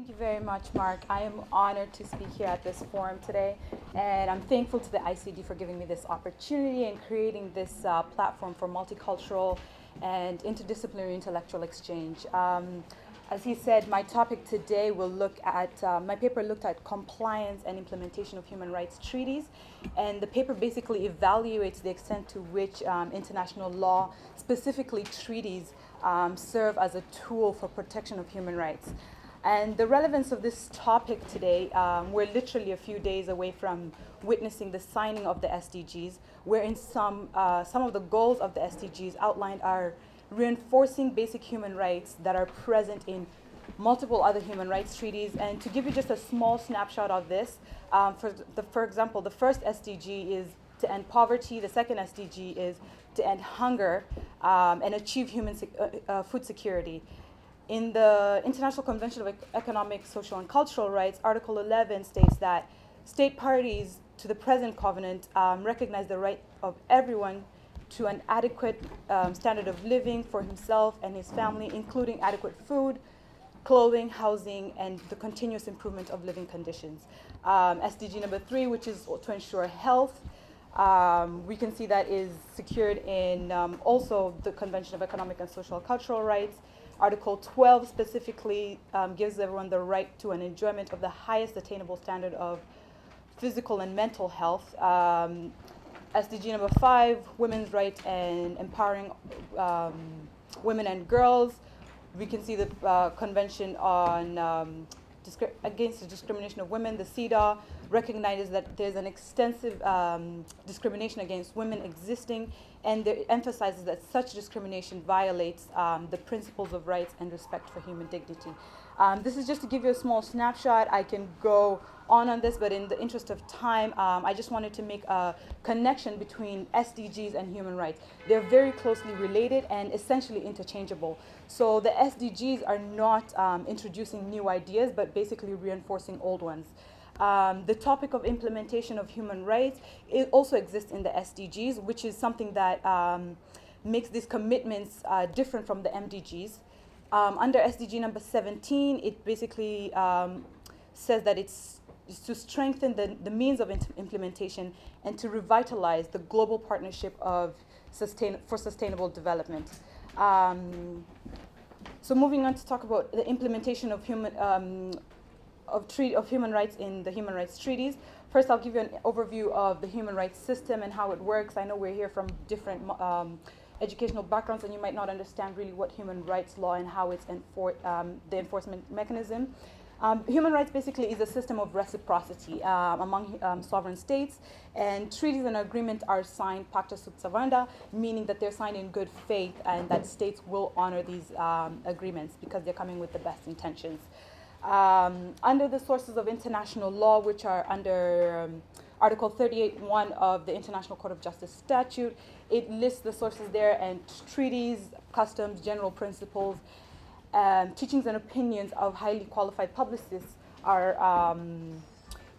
Thank you very much, Mark. I am honored to speak here at this forum today, and I'm thankful to the ICD for giving me this opportunity and creating this platform for multicultural and interdisciplinary intellectual exchange. As he said, my topic today will look at, my paper looked at compliance and implementation of human rights treaties, and the paper basically evaluates the extent to which international law, specifically treaties, serve as a tool for protection of human rights. And the relevance of this topic today, we're literally a few days away from witnessing the signing of the SDGs, wherein some of the goals of the SDGs outlined are reinforcing basic human rights that are present in multiple other human rights treaties. And to give you just a small snapshot of this, for example, the first SDG is to end poverty, the second SDG is to end hunger and achieve food security. In the International Convention of Economic, Social, and Cultural Rights, Article 11 states that state parties to the present covenant recognize the right of everyone to an adequate standard of living for himself and his family, including adequate food, clothing, housing, and the continuous improvement of living conditions. SDG number 3, which is to ensure health, we can see that is secured in also the Convention of Economic and Social and Cultural Rights. Article 12 specifically gives everyone the right to an enjoyment of the highest attainable standard of physical and mental health. SDG number 5, women's rights and empowering women and girls. We can see the Convention on Against the Discrimination of Women, the CEDAW, recognizes that there's an extensive discrimination against women existing, and it emphasizes that such discrimination violates the principles of rights and respect for human dignity. This is just to give you a small snapshot. I can go on this, but in the interest of time, I just wanted to make a connection between SDGs and human rights. They're very closely related and essentially interchangeable. So the SDGs are not introducing new ideas, but basically reinforcing old ones. The topic of implementation of human rights, it also exists in the SDGs, which is something that makes these commitments different from the MDGs. Under SDG number 17, it basically says that it's to strengthen the means of implementation and to revitalize the global partnership for sustainable development. So moving on to talk about the implementation of human rights in the human rights treaties. First, I'll give you an overview of the human rights system and how it works. I know we're here from different educational backgrounds, and you might not understand really what human rights law and how it's the enforcement mechanism. Human rights basically is a system of reciprocity among sovereign states, and treaties and agreements are signed pacta sunt servanda, meaning that they're signed in good faith and that states will honor these agreements because they're coming with the best intentions. Under the sources of international law, which are under Article 38(1) of the International Court of Justice Statute, it lists the sources there, and treaties, customs, general principles, teachings and opinions of highly qualified publicists are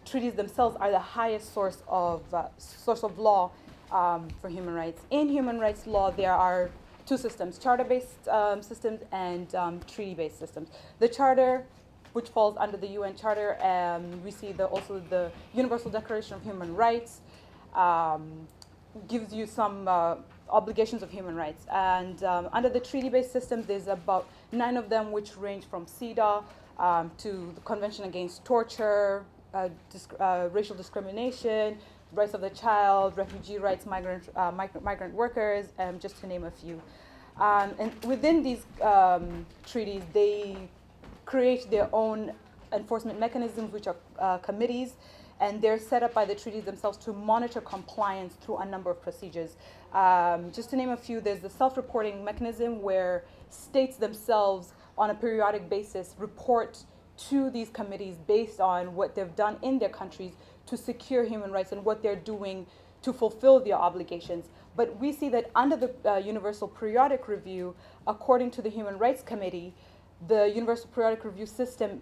treaties themselves are the highest source of law for human rights. In human rights law, there are two systems: charter-based systems and treaty-based systems. The charter, which falls under the UN Charter, we see also the Universal Declaration of Human Rights, gives you some obligations of human rights. And under the treaty-based systems, there's about 9 of them, which range from CEDAW to the Convention Against Torture, racial discrimination, rights of the child, refugee rights, migrant workers, just to name a few. And within these treaties, they create their own enforcement mechanisms, which are committees, and they're set up by the treaties themselves to monitor compliance through a number of procedures. Just to name a few, there's the self-reporting mechanism where states themselves on a periodic basis report to these committees based on what they've done in their countries to secure human rights and what they're doing to fulfill their obligations. But we see that under the Universal Periodic Review, according to the Human Rights Committee, the Universal Periodic Review system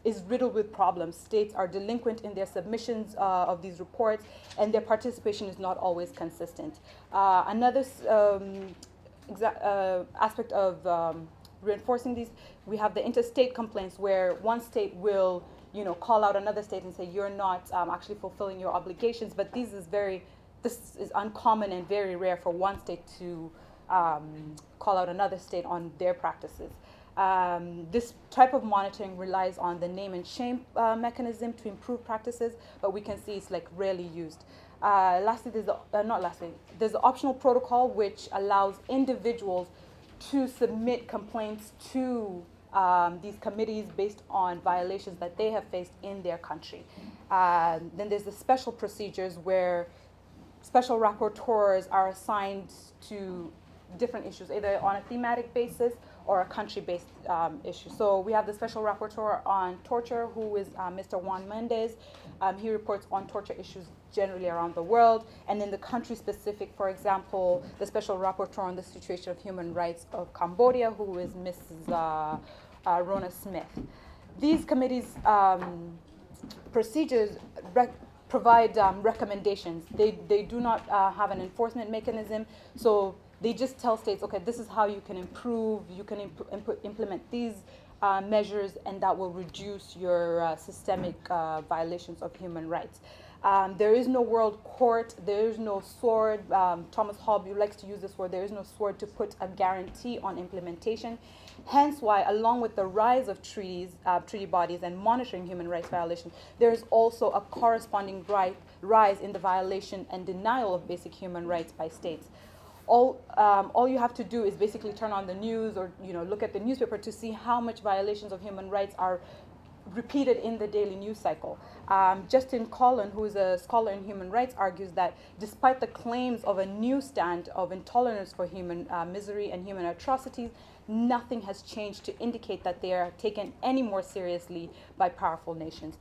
is riddled with problems. States are delinquent in their submissions of these reports, and their participation is not always consistent. Another aspect of reinforcing these. We have the interstate complaints where one state will, call out another state and say you're not actually fulfilling your obligations. But this is uncommon and very rare for one state to call out another state on their practices. This type of monitoring relies on the name and shame mechanism to improve practices, but we can see it's like rarely used. Lastly, there's the optional protocol, which allows individuals to submit complaints to these committees based on violations that they have faced in their country. Then there's the special procedures where special rapporteurs are assigned to different issues, either on a thematic basis or a country-based issue. So we have the special rapporteur on torture, who is Mr. Juan Mendez. He reports on torture issues generally around the world. And then the country-specific, for example, the special rapporteur on the situation of human rights of Cambodia, who is Mrs. Rona Smith. These committees' procedures provide recommendations. They do not have an enforcement mechanism, so they just tell states, okay, this is how you can improve, you can implement these measures, and that will reduce your systemic violations of human rights. There is no world court, there is no sword. Thomas Hobbes likes to use this word, there is no sword to put a guarantee on implementation. Hence why, along with the rise of treaty bodies and monitoring human rights violations, there is also a corresponding rise in the violation and denial of basic human rights by states. All you have to do is basically turn on the news or look at the newspaper to see how much violations of human rights are repeated in the daily news cycle. Justin Collin, who is a scholar in human rights, argues that despite the claims of a new stand of intolerance for human misery and human atrocities, nothing has changed to indicate that they are taken any more seriously by powerful nations.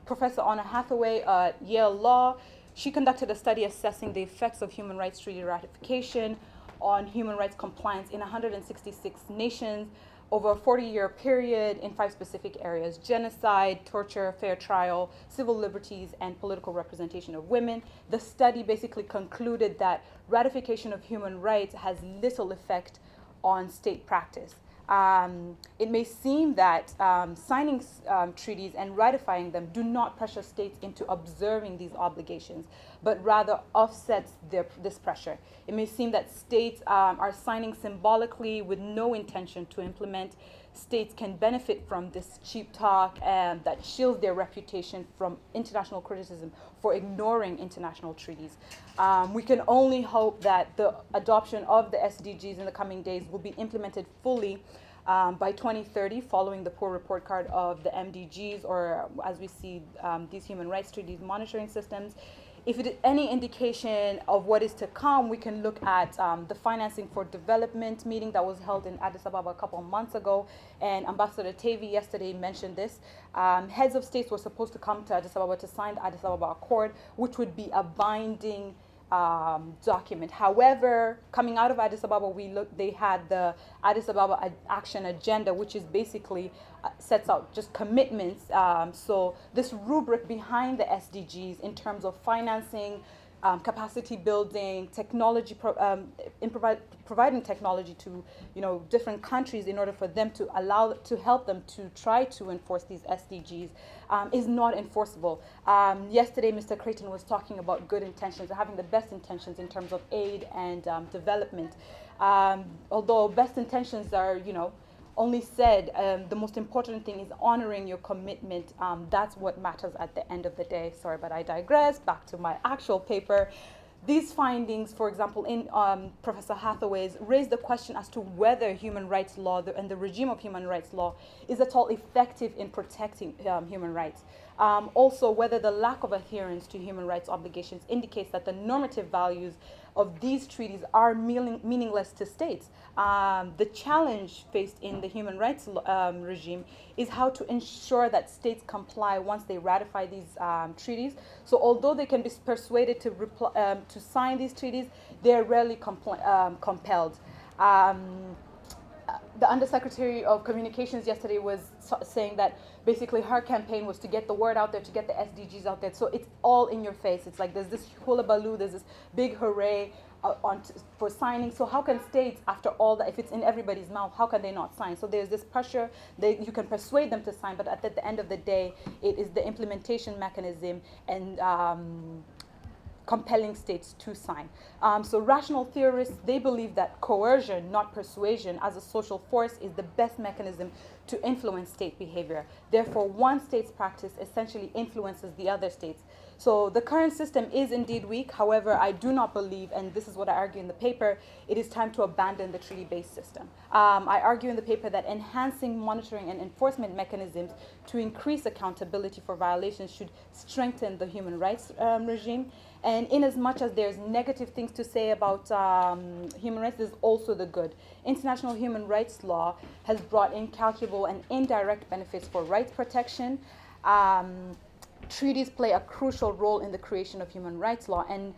Professor Anna Hathaway at Yale Law, she conducted a study assessing the effects of human rights treaty ratification on human rights compliance in 166 nations over a 40-year period in 5 specific areas: genocide, torture, fair trial, civil liberties, and political representation of women. The study basically concluded that ratification of human rights has little effect on state practice. It may seem that signing treaties and ratifying them do not pressure states into observing these obligations, but rather offsets this pressure. It may seem that states are signing symbolically with no intention to implement. States can benefit from this cheap talk that shields their reputation from international criticism for ignoring international treaties. We can only hope that the adoption of the SDGs in the coming days will be implemented fully by 2030, following the poor report card of the MDGs, or as we see these human rights treaties monitoring systems. If it is any indication of what is to come, we can look at the Financing for Development meeting that was held in Addis Ababa a couple of months ago, and Ambassador Tavi yesterday mentioned this. Heads of states were supposed to come to Addis Ababa to sign the Addis Ababa Accord, which would be a binding document. However, coming out of Addis Ababa, they had the Addis Ababa Action Agenda, which is basically sets out just commitments. So this rubric behind the SDGs in terms of financing, capacity building, technology, providing technology to different countries in order for them to help them to try to enforce these SDGs is not enforceable. Yesterday, Mr. Creighton was talking about good intentions, having the best intentions in terms of aid and development. Although best intentions are, only said, the most important thing is honoring your commitment. That's what matters at the end of the day. Sorry, but I digress. Back to my actual paper. These findings, for example, in Professor Hathaway's, raise the question as to whether human rights law and the regime of human rights law is at all effective in protecting human rights. Also, whether the lack of adherence to human rights obligations indicates that the normative values of these treaties are meaningless to states. The challenge faced in the human rights regime is how to ensure that states comply once they ratify these treaties. So although they can be persuaded to sign these treaties, they are rarely compelled. The Undersecretary of Communications yesterday was saying that basically her campaign was to get the word out there, to get the SDGs out there. So it's all in your face. It's like there's this hullabaloo, there's this big hooray. for signing. So how can states, after all that, if it's in everybody's mouth, how can they not sign? So there's this pressure that you can persuade them to sign, but at the end of the day, it is the implementation mechanism and compelling states to sign. So rational theorists, they believe that coercion, not persuasion, as a social force is the best mechanism to influence state behavior. Therefore, one state's practice essentially influences the other states. So the current system is indeed weak. However, I do not believe, and this is what I argue in the paper, it is time to abandon the treaty-based system. I argue in the paper that enhancing monitoring and enforcement mechanisms to increase accountability for violations should strengthen the human rights regime. And in as much as there's negative things to say about human rights, there's also the good. International human rights law has brought incalculable and indirect benefits for rights protection. Treaties play a crucial role in the creation of human rights law, and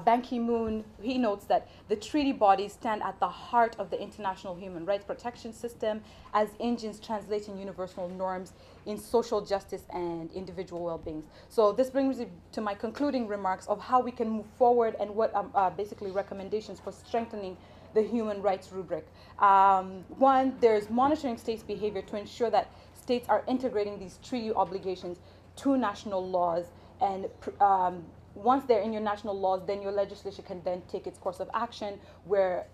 Ban Ki-moon, he notes that the treaty bodies stand at the heart of the international human rights protection system as engines translating universal norms in social justice and individual well-being. So this brings me to my concluding remarks of how we can move forward and what basically recommendations for strengthening the human rights rubric. One, there's monitoring states' behavior to ensure that states are integrating these treaty obligations to national laws, and once they're in your national laws, then your legislation can then take its course of action where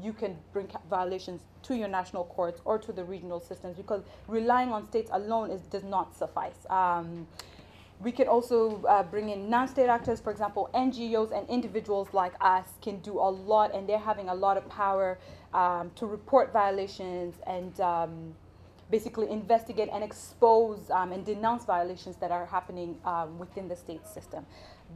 you can bring violations to your national courts or to the regional systems, because relying on states alone does not suffice. We can also bring in non-state actors. For example, NGOs and individuals like us can do a lot, and they're having a lot of power to report violations and basically investigate and expose and denounce violations that are happening within the state system.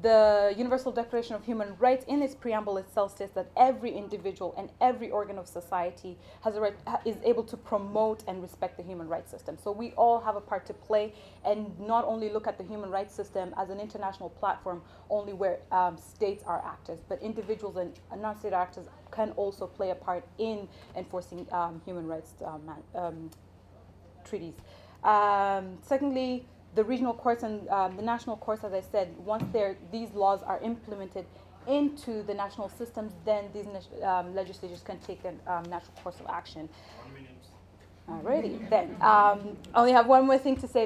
The Universal Declaration of Human Rights in its preamble itself states that every individual and every organ of society has a right, is able to promote and respect the human rights system. So we all have a part to play, and not only look at the human rights system as an international platform only where states are actors, but individuals and non-state actors can also play a part in enforcing human rights treaties. Secondly, the regional courts and the national courts, as I said, once these laws are implemented into the national systems, then these legislatures can take a natural course of action. 1 minute. Alrighty, then I only have one more thing to say.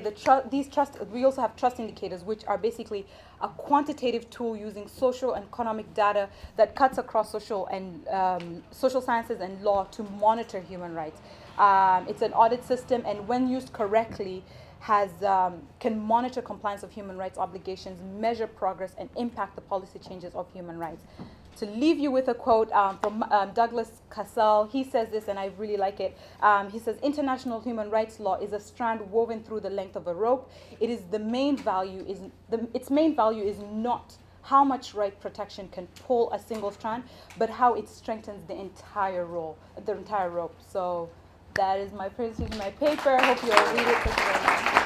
We also have trust indicators, which are basically a quantitative tool using social and economic data that cuts across social sciences and law to monitor human rights. It's an audit system, and when used correctly, can monitor compliance of human rights obligations, measure progress, and impact the policy changes of human rights. To leave you with a quote from Douglas Cassell, he says this, and I really like it. He says, "International human rights law is a strand woven through the length of a rope. Its main value is not how much right protection can pull a single strand, but how it strengthens the entire rope." So that is my presentation, my paper. I hope you'll read it. Thank you very much.